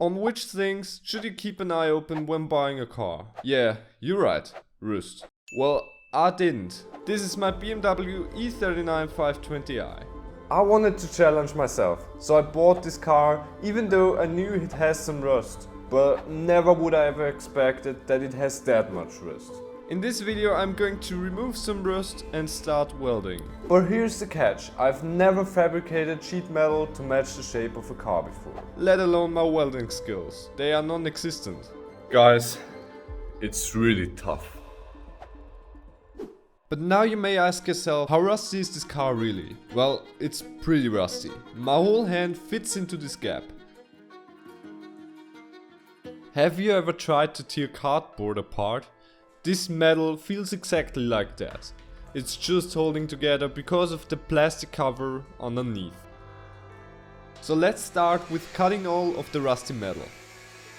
On which things should you keep an eye open when buying a car? Yeah, you're right, rust. Well, I didn't. This is my BMW E39 520i. I wanted to challenge myself, so I bought this car even though I knew it has some rust. But never would I ever expected that it has that much rust. In this video I'm going to remove some rust and start welding. But here's the catch, I've never fabricated sheet metal to match the shape of a car before. Let alone my welding skills, they are non-existent. Guys, it's really tough. But now you may ask yourself, how rusty is this car really? Well, it's pretty rusty. My whole hand fits into this gap. Have you ever tried to tear cardboard apart? This metal feels exactly like that. It's just holding together because of the plastic cover underneath. So let's start with cutting all of the rusty metal.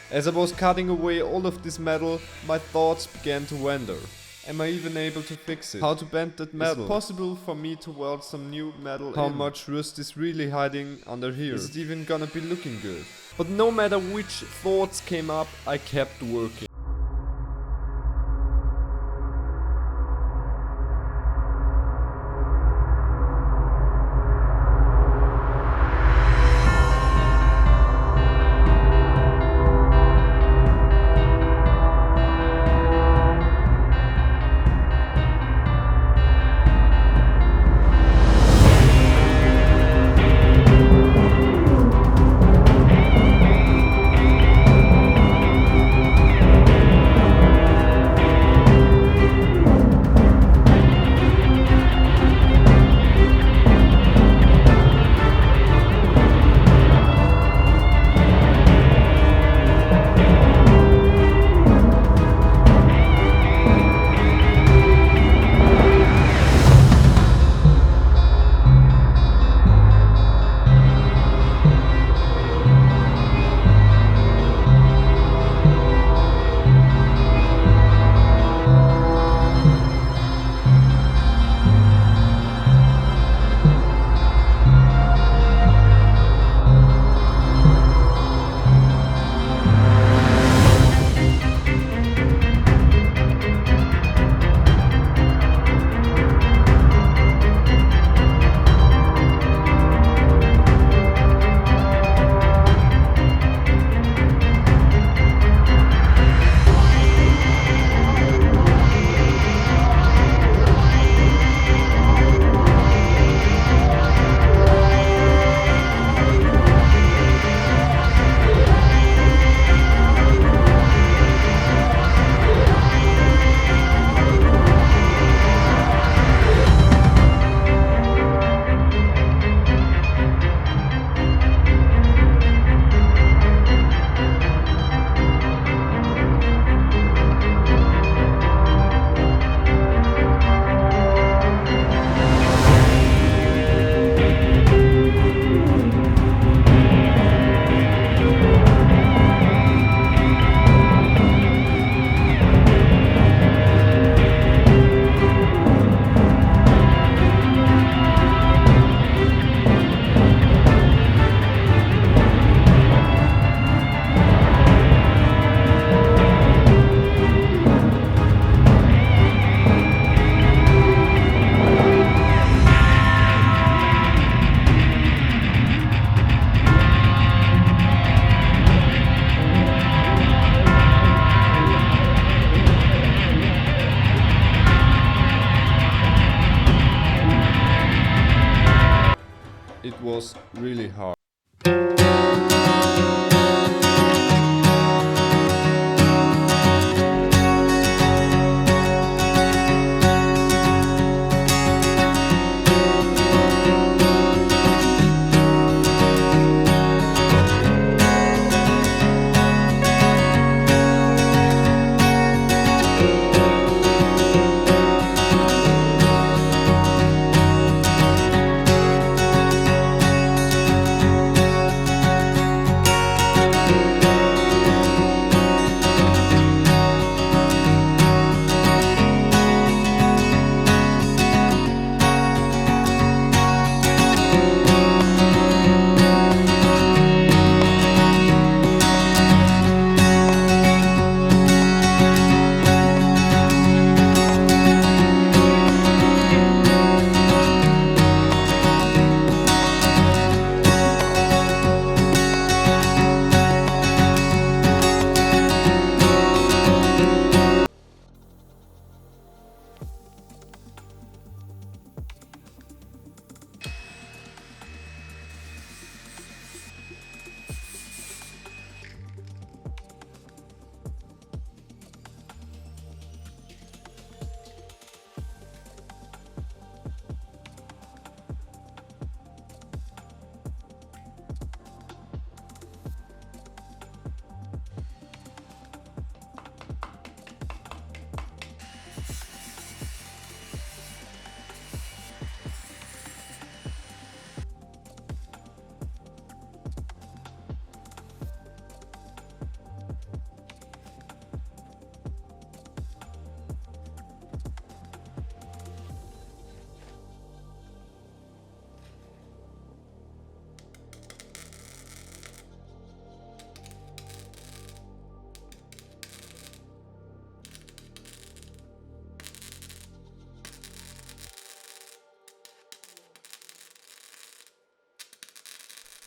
As I was cutting away all of this metal, my thoughts began to wander. Am I even able to fix it? How to bend that metal? Is it possible for me to weld some new metal in? How much rust is really hiding under here? Is it even gonna be looking good? But no matter which thoughts came up, I kept working. It was really hard.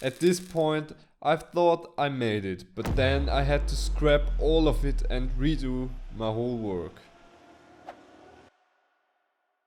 At this point, I thought I made it, but then I had to scrap all of it and redo my whole work.